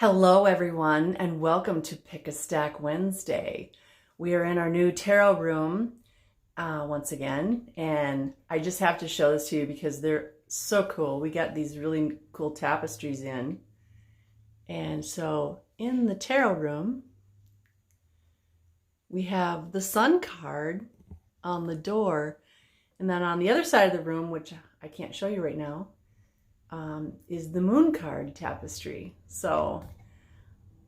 Hello, everyone, and welcome to Pick a Stack Wednesday. We are in our new tarot room once again, and I just have to show this to you because they're so cool. We got these really cool tapestries in, and so in the tarot room, we have the Sun card on the door, and then on the other side of the room, which I can't show you right now, is the Moon card tapestry. So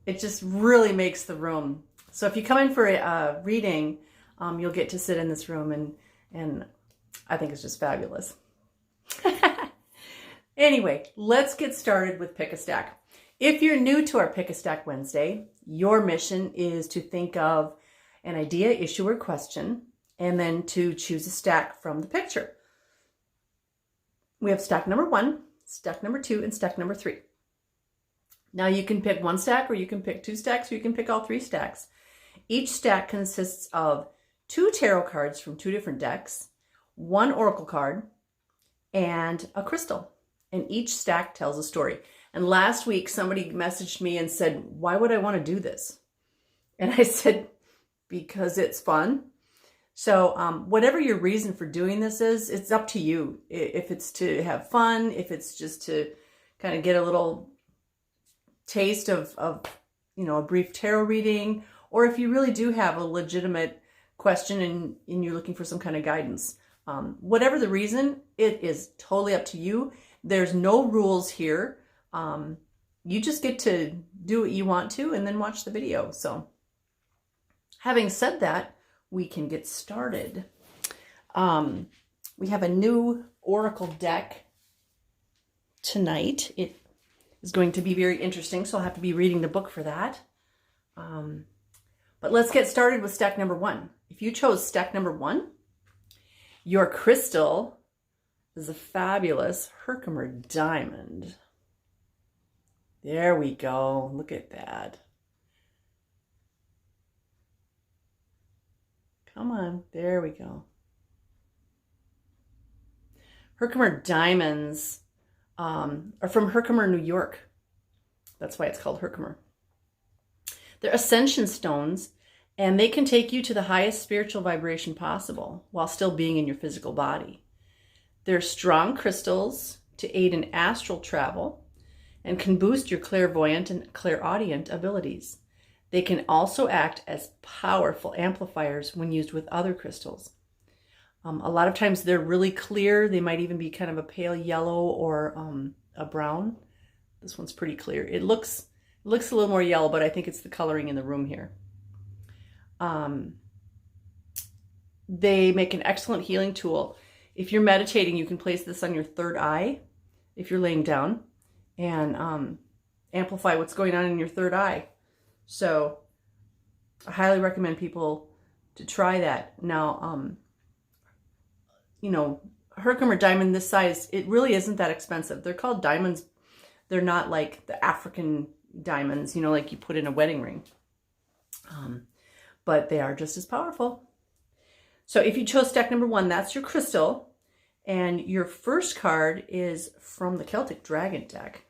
it just really makes the room. So if you come in for a reading, you'll get to sit in this room, and I think it's just fabulous. Anyway, let's get started with Pick a Stack. If you're new to our Pick a Stack Wednesday, your mission is to think of an idea, issue, or question, and then to choose a stack from the picture. We have stack number 1, stack number 2, and stack number 3. Now you can pick one stack, or you can pick 2 stacks, or you can pick all 3 stacks. Each stack consists of 2 tarot cards from 2 different decks, 1 oracle card, and a crystal. And each stack tells a story. And last week somebody messaged me and said, why would I want to do this? And I said, because it's fun. So whatever your reason for doing this is, it's up to you. If it's to have fun, if it's just to kind of get a little taste of a brief tarot reading, or if you really do have a legitimate question and you're looking for some kind of guidance. Whatever the reason, it is totally up to you. There's no rules here. You just get to do what you want to and then watch the video. So having said that, we can get started. We have a new oracle deck tonight. It is going to be very interesting, so I'll have to be reading the book for that. But let's get started with stack number 1. If you chose stack number 1, your crystal is a fabulous Herkimer Diamond. There we go. Look at that. Come on. There we go. Herkimer Diamonds are from Herkimer, New York. That's why it's called Herkimer. They're ascension stones, and they can take you to the highest spiritual vibration possible while still being in your physical body. They're strong crystals to aid in astral travel and can boost your clairvoyant and clairaudient abilities. They can also act as powerful amplifiers when used with other crystals. A lot of times they're really clear. They might even be kind of a pale yellow or a brown. This one's pretty clear. It looks a little more yellow, but I think it's the coloring in the room here. They make an excellent healing tool. If you're meditating, you can place this on your third eye if you're laying down and amplify what's going on in your third eye. So I highly recommend people to try that. Now, Herkimer Diamond this size, it really isn't that expensive. They're called diamonds. They're not like the African diamonds, like you put in a wedding ring. But they are just as powerful. So if you chose stack number 1, that's your crystal. And your first card is from the Celtic Dragon deck.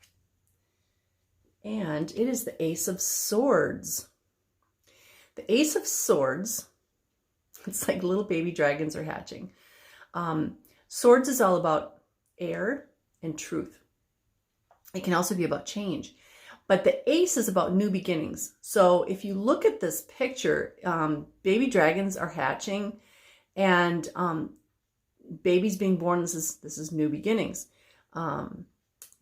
And it is the Ace of Swords. The Ace of Swords, it's like little baby dragons are hatching. Swords is all about air and truth. It can also be about change. But the ace is about new beginnings. So if you look at this picture, baby dragons are hatching and babies being born. This is new beginnings.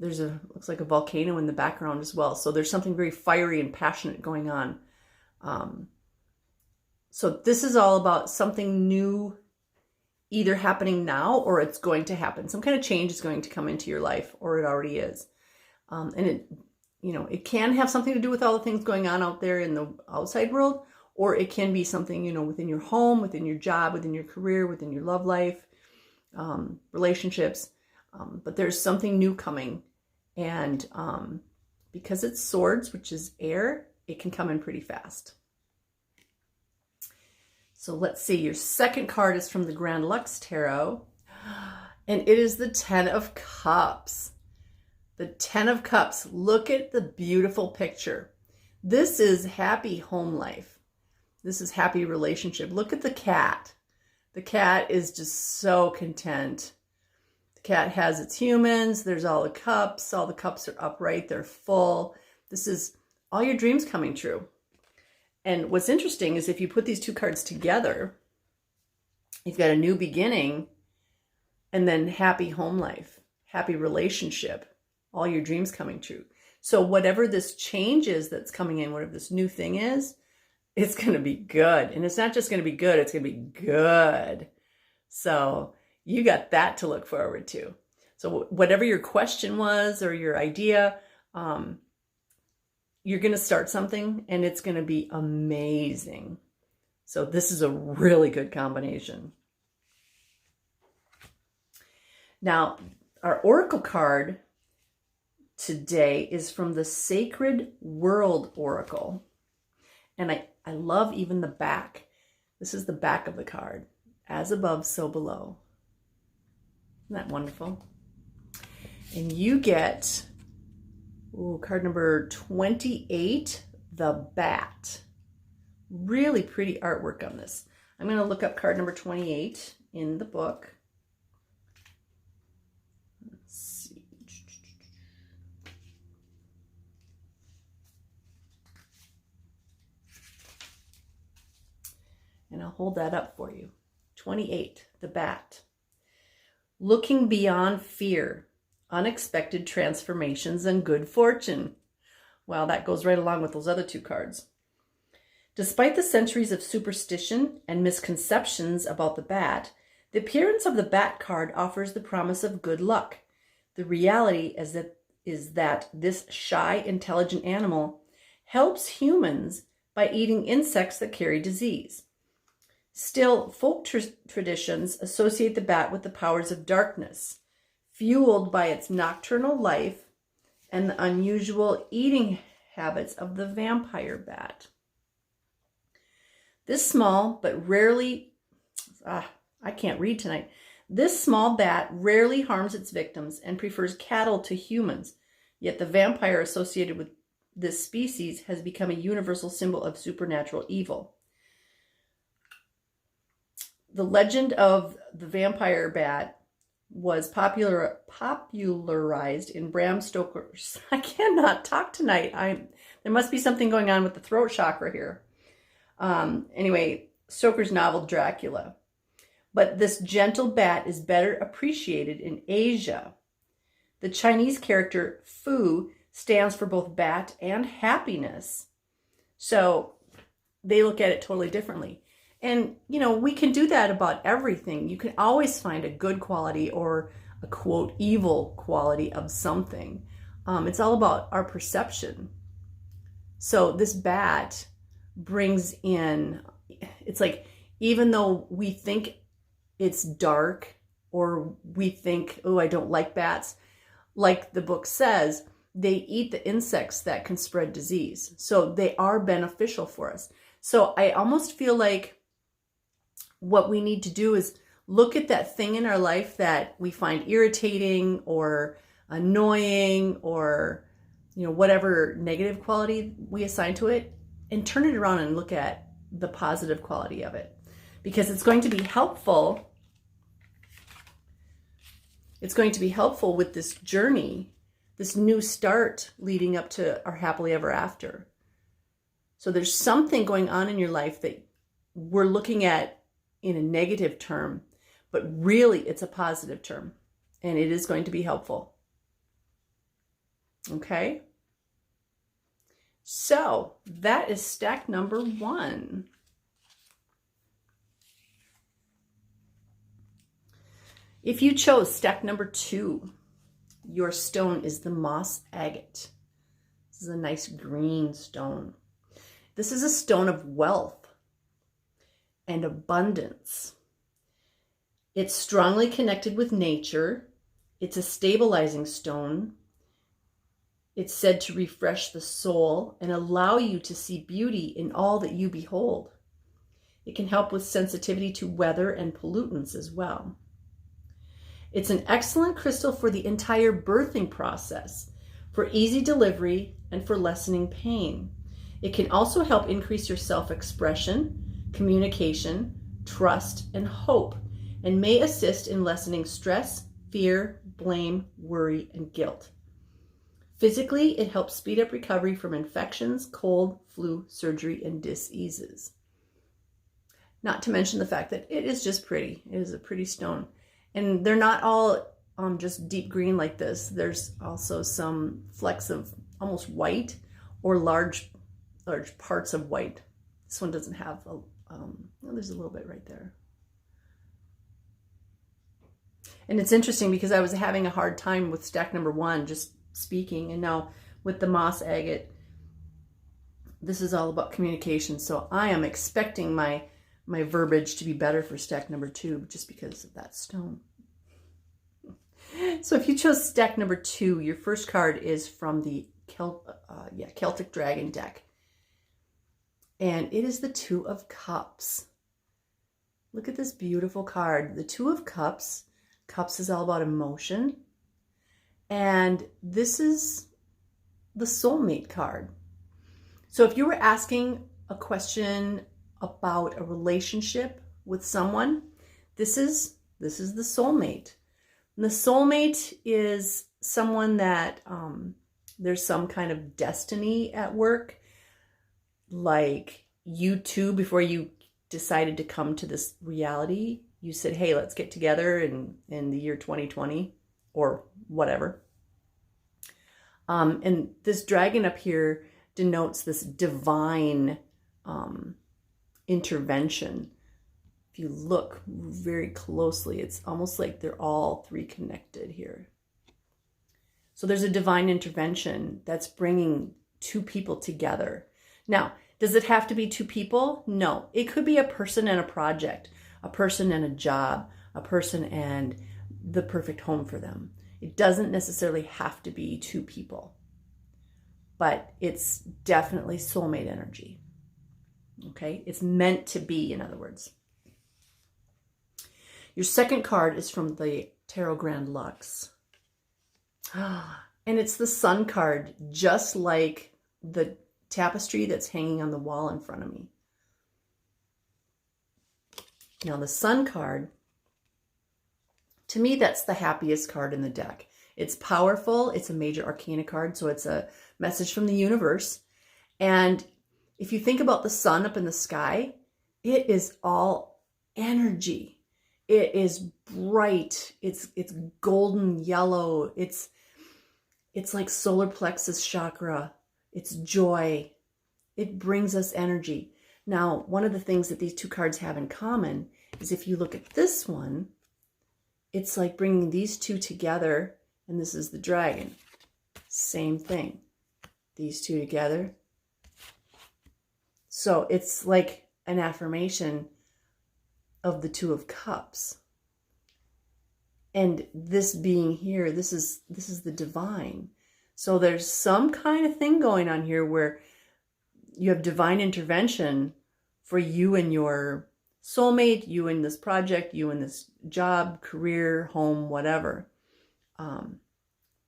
Looks like a volcano in the background as well. So there's something very fiery and passionate going on. So this is all about something new either happening now or it's going to happen. Some kind of change is going to come into your life, or it already is. And it can have something to do with all the things going on out there in the outside world, or it can be something, within your home, within your job, within your career, within your love life, relationships. But there's something new coming. And because it's swords, which is air, it can come in pretty fast. So let's see. Your second card is from the Grand Luxe Tarot, and it is the 10 of Cups. The 10 of Cups. Look at the beautiful picture. This is happy home life. This is happy relationship. Look at the cat. The cat is just so content. The cat has its humans. There's all the cups. All the cups are upright. They're full. This is all your dreams coming true. And what's interesting is if you put these two cards together, you've got a new beginning and then happy home life, happy relationship, all your dreams coming true. So whatever this change is that's coming in, whatever this new thing is, it's going to be good. And it's not just going to be good, it's going to be good. So you got that to look forward to. So whatever your question was or your idea, you're going to start something and it's going to be amazing. So this is a really good combination. Now, our Oracle card today is from the Sacred World Oracle. And I love even the back. This is the back of the card. As above, so below. Isn't that wonderful? And you get card number 28, the Bat. Really pretty artwork on this. I'm going to look up card number 28 in the book. Let's see. And I'll hold that up for you. 28, the Bat. Looking beyond fear, unexpected transformations, and good fortune. Well, that goes right along with those other two cards. Despite the centuries of superstition and misconceptions about the bat, the appearance of the bat card offers the promise of good luck. The reality is that this shy, intelligent animal helps humans by eating insects that carry disease. Still, folk traditions associate the bat with the powers of darkness, fueled by its nocturnal life and the unusual eating habits of the vampire bat. This small but rarely, I can't read tonight. This small bat rarely harms its victims and prefers cattle to humans, yet the vampire associated with this species has become a universal symbol of supernatural evil. The legend of the vampire bat was popularized in Bram Stoker's. I cannot talk tonight. There must be something going on with the throat chakra here. Anyway, Stoker's novel Dracula. But this gentle bat is better appreciated in Asia. The Chinese character Fu stands for both bat and happiness. So they look at it totally differently. And, you know, we can do that about everything. You can always find a good quality or a, quote, evil quality of something. It's all about our perception. So this bat brings in, it's like, even though we think it's dark or we think, oh, I don't like bats, like the book says, they eat the insects that can spread disease. So they are beneficial for us. So I almost feel like what we need to do is look at that thing in our life that we find irritating or annoying or, you know, whatever negative quality we assign to it, and turn it around and look at the positive quality of it, because it's going to be helpful. It's going to be helpful with this journey, this new start leading up to our happily ever after. So there's something going on in your life that we're looking at in a negative term, but really it's a positive term, and it is going to be helpful. Okay? So that is stack number 1. If you chose stack number 2, your stone is the moss agate. This is a nice green stone. This is a stone of wealth and abundance. It's strongly connected with nature. It's a stabilizing stone. It's said to refresh the soul and allow you to see beauty in all that you behold. It can help with sensitivity to weather and pollutants as well. It's an excellent crystal for the entire birthing process. for easy delivery, and for lessening pain. It can also help increase your self-expression, communication, trust, and hope, and may assist in lessening stress, fear, blame, worry, and guilt. Physically, it helps speed up recovery from infections, cold, flu, surgery, and diseases. Not to mention the fact that it is just pretty. It is a pretty stone. And they're not all just deep green like this. There's also some flecks of almost white or large parts of white. This one doesn't have there's a little bit right there. And it's interesting because I was having a hard time with stack number 1, just speaking, and now with the moss agate, this is all about communication. So I am expecting my verbiage to be better for stack number 2 just because of that stone. So if you chose stack number 2, your first card is from the Celtic Dragon deck. And it is the Two of Cups. Look at this beautiful card. The Two of Cups. Cups is all about emotion. And this is the soulmate card. So if you were asking a question about a relationship with someone, this is the soulmate. And the soulmate is someone that there's some kind of destiny at work. Like you two, before you decided to come to this reality, you said, hey, let's get together in the year 2020 or whatever. And this dragon up here denotes this divine intervention. If you look very closely, it's almost like they're all three connected here. So there's a divine intervention that's bringing two people together. Now, does it have to be two people? No, it could be a person and a project, a person and a job, a person and the perfect home for them. It doesn't necessarily have to be two people, but it's definitely soulmate energy. Okay, it's meant to be, in other words. Your second card is from the Tarot Grand Luxe. And it's the Sun card, just like the tapestry that's hanging on the wall in front of me. Now the Sun card, to me, that's the happiest card in the deck. It's powerful. It's a major arcana card, so it's a message from the universe. And if you think about the sun up in the sky, it is all energy. It is bright. It's golden yellow. It's like solar plexus chakra. It's joy. It brings us energy. Now, one of the things that these two cards have in common is if you look at this one, it's like bringing these two together, and this is the dragon. Same thing. These two together. So it's like an affirmation of the Two of Cups. And this being here, this is the divine. So there's some kind of thing going on here where you have divine intervention for you and your soulmate, you in this project, you in this job, career, home, whatever.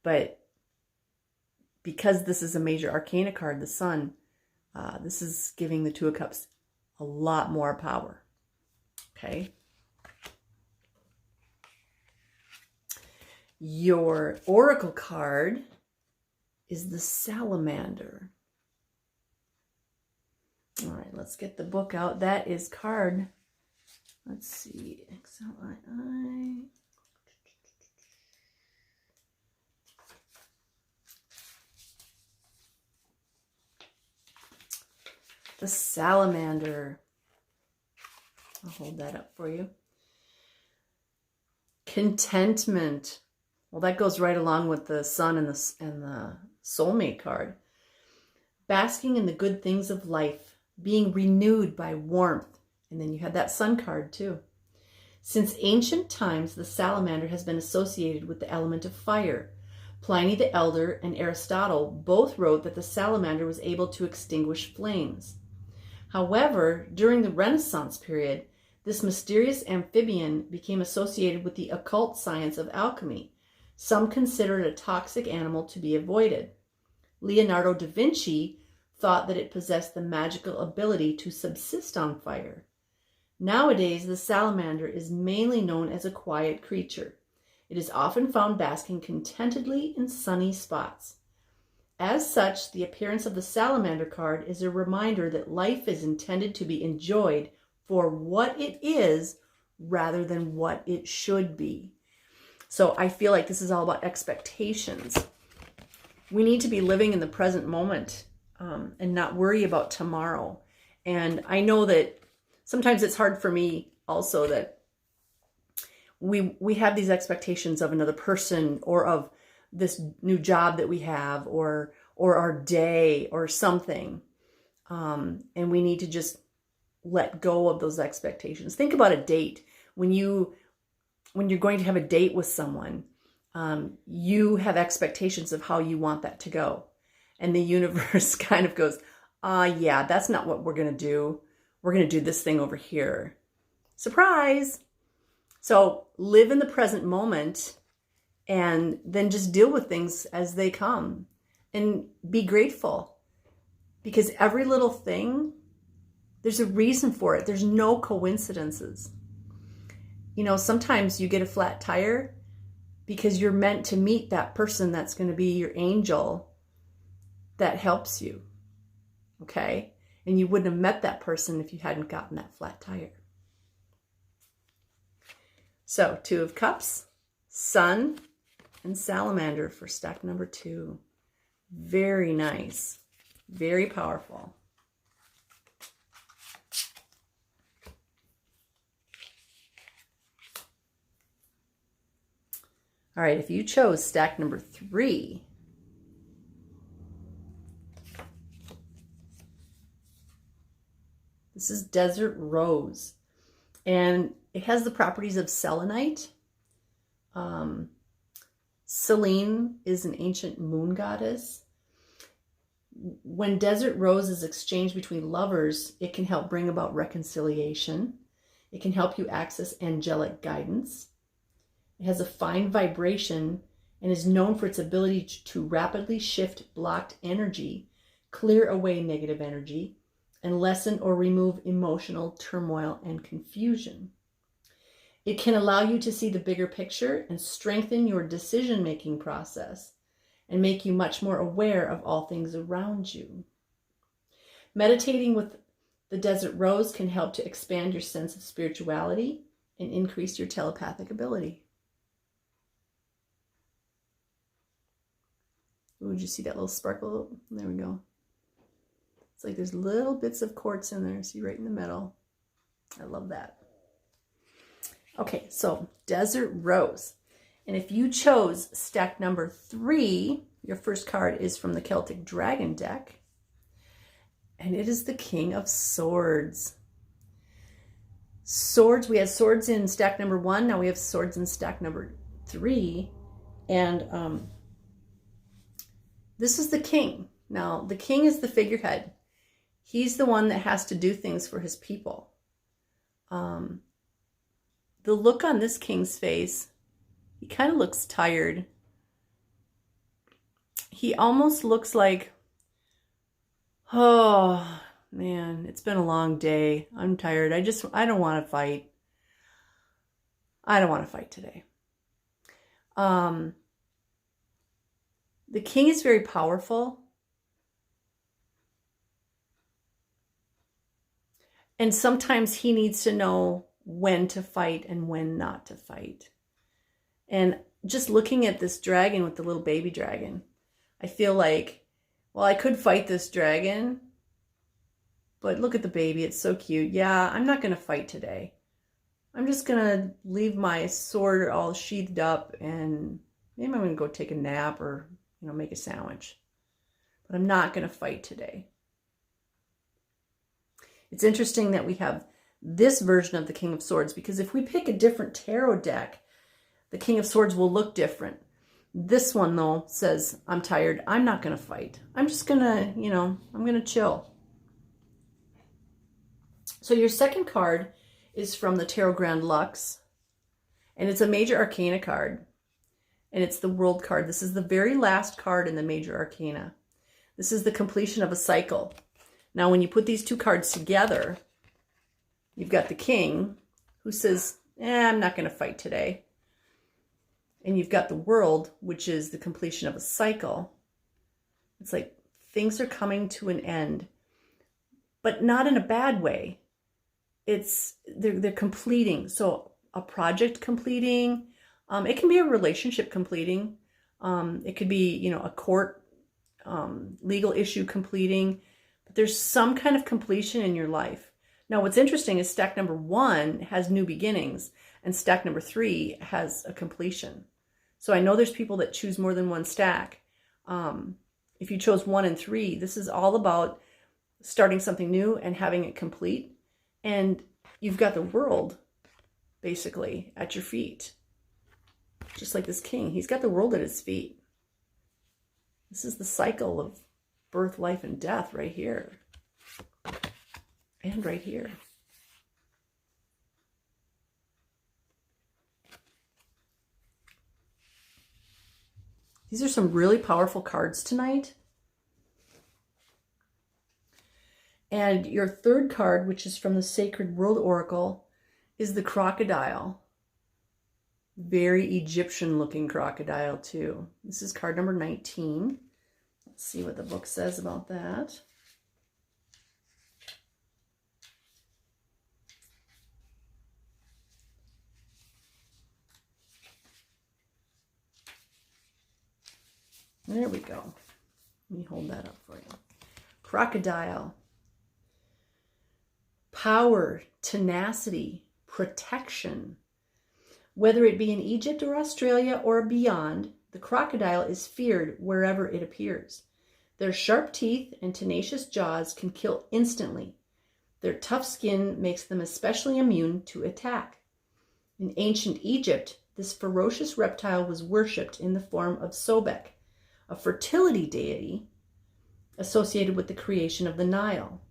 But because this is a major arcana card, the Sun, this is giving the Two of Cups a lot more power. Okay. Your oracle card is the Salamander. All right, let's get the book out. That is card, let's see, XLII. The Salamander. I'll hold that up for you. Contentment. Well, that goes right along with the Sun and the Soulmate card. Basking in the good things of life, being renewed by warmth. And then you had that Sun card too. Since ancient times, the salamander has been associated with the element of fire. Pliny the Elder and Aristotle both wrote that the salamander was able to extinguish flames. However, during the Renaissance period, this mysterious amphibian became associated with the occult science of alchemy. Some consider it a toxic animal to be avoided. Leonardo da Vinci thought that it possessed the magical ability to subsist on fire. Nowadays, the salamander is mainly known as a quiet creature. It is often found basking contentedly in sunny spots. As such, the appearance of the salamander card is a reminder that life is intended to be enjoyed for what it is rather than what it should be. So I feel like this is all about expectations. We need to be living in the present moment and not worry about tomorrow. And I know that sometimes it's hard for me also that we have these expectations of another person or of this new job that we have or our day or something. And we need to just let go of those expectations. Think about a date. When you're going to have a date with someone, you have expectations of how you want that to go. And the universe kind of goes, yeah, that's not what we're going to do. We're going to do this thing over here. Surprise. So live in the present moment and then just deal with things as they come and be grateful, because every little thing, there's a reason for it. There's no coincidences. You know, sometimes you get a flat tire because you're meant to meet that person that's going to be your angel that helps you. Okay? And you wouldn't have met that person if you hadn't gotten that flat tire. So, 2 of Cups, Sun, and Salamander for stack number 2. Very nice. Very powerful. All right, if you chose stack number 3, this is Desert Rose, and it has the properties of selenite. Selene is an ancient moon goddess. When desert rose is exchanged between lovers, it can help bring about reconciliation. It can help you access angelic guidance. It has a fine vibration and is known for its ability to rapidly shift blocked energy, clear away negative energy, and lessen or remove emotional turmoil and confusion. It can allow you to see the bigger picture and strengthen your decision-making process and make you much more aware of all things around you. Meditating with the Desert Rose can help to expand your sense of spirituality and increase your telepathic ability. Ooh, did you see that little sparkle? There we go. It's like there's little bits of quartz in there. See, right in the middle. I love that. Okay, so Desert Rose. And if you chose stack number 3, your first card is from the Celtic Dragon deck. And it is the King of Swords. Swords, we had swords in stack number 1. Now we have swords in stack number 3. And this is the king. Now, the king is the figurehead. He's the one that has to do things for his people. The look on this king's face, he kind of looks tired. He almost looks like, oh man, it's been a long day. I'm tired. I don't want to fight. I don't want to fight today. The king is very powerful. And sometimes he needs to know when to fight and when not to fight. And just looking at this dragon with the little baby dragon, I feel like, well, I could fight this dragon, but look at the baby. It's so cute. Yeah, I'm not going to fight today. I'm just going to leave my sword all sheathed up and maybe I'm going to go take a nap or, make a sandwich. But I'm not going to fight today. It's interesting that we have this version of the King of Swords, because if we pick a different tarot deck, the King of Swords will look different. This one, though, says, I'm tired. I'm not going to fight. I'm just going to, I'm going to chill. So your second card is from the Tarot Grand Luxe, and it's a Major Arcana card. and it's the World card. This is the very last card in the major arcana. This is the completion of a cycle. Now, when you put these two cards together, you've got the King, who says, I'm not going to fight today. And you've got the World, which is the completion of a cycle. It's like things are coming to an end, but not in a bad way. They're completing. So a project completing, it can be a relationship completing. It could be, a court legal issue completing, but there's some kind of completion in your life. Now, what's interesting is stack number 1 has new beginnings, and stack number 3 has a completion. So I know there's people that choose more than one stack. If you chose 1 and 3, this is all about starting something new and having it complete. And you've got the World basically at your feet. Just like this King, he's got the world at his feet. This is the cycle of birth, life, and death right here. And right here. These are some really powerful cards tonight. And your third card, which is from the Sacred World Oracle, is the crocodile. Very Egyptian looking crocodile too. This is card number 19. Let's see what the book says about that. There we go. Let me hold that up for you. Crocodile. Power, tenacity, protection. Whether it be in Egypt or Australia or beyond, the crocodile is feared wherever it appears. Their sharp teeth and tenacious jaws can kill instantly. Their tough skin makes them especially immune to attack. In ancient Egypt, this ferocious reptile was worshipped in the form of Sobek, a fertility deity associated with the creation of the Nile.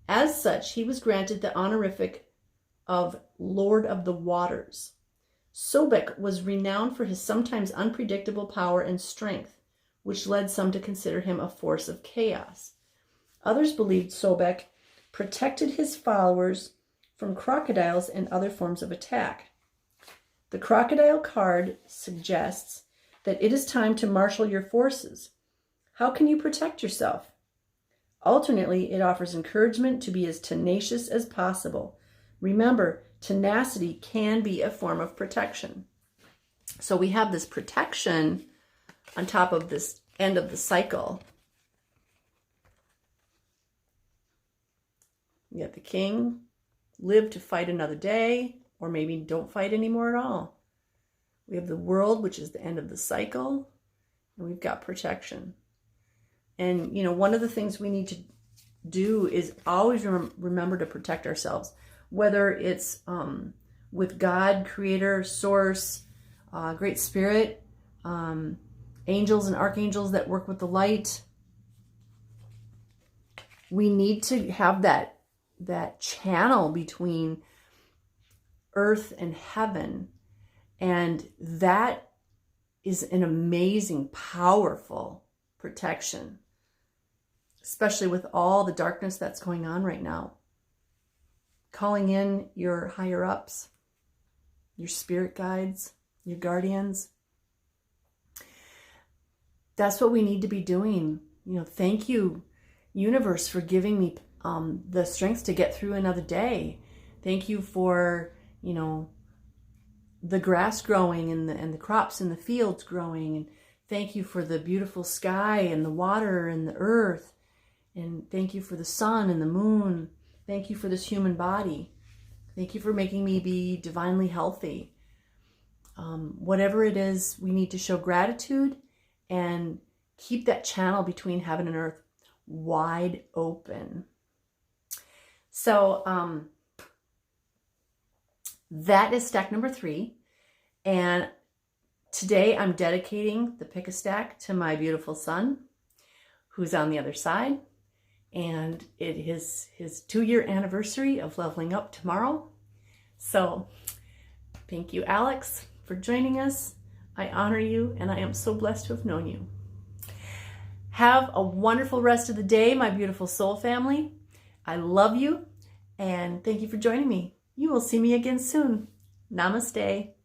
As such, he was granted the honorific of Lord of the Waters. Sobek was renowned for his sometimes unpredictable power and strength, which led some to consider him a force of chaos. Others believed Sobek protected his followers from crocodiles and other forms of attack. The crocodile card suggests that it is time to marshal your forces. How can you protect yourself? Alternately, it offers encouragement to be as tenacious as possible. Remember, tenacity can be a form of protection. So we have this protection on top of this end of the cycle. You got the King, live to fight another day, or maybe don't fight anymore at all. We have the World, which is the end of the cycle, and we've got protection. And, one of the things we need to do is always remember to protect ourselves, whether it's with God, Creator, Source, Great Spirit, angels and archangels that work with the light. We need to have that channel between earth and heaven, and that is an amazing, powerful protection, especially with all the darkness that's going on right now. Calling in your higher ups, your spirit guides, your guardians. That's what we need to be doing. Thank you, universe, for giving me the strength to get through another day. Thank you for, the grass growing and the crops in the fields growing. And thank you for the beautiful sky and the water and the earth. And thank you for the sun and the moon. Thank you for this human body. Thank you for making me be divinely healthy. Whatever it is, we need to show gratitude and keep that channel between heaven and earth wide open. So that is stack number 3. And today I'm dedicating the pick a stack to my beautiful son, who's on the other side. And it is his 2-year anniversary of leveling up tomorrow. So thank you, Alex, for joining us. I honor you, and I am so blessed to have known you. Have a wonderful rest of the day, my beautiful soul family. I love you, and thank you for joining me. You will see me again soon. Namaste.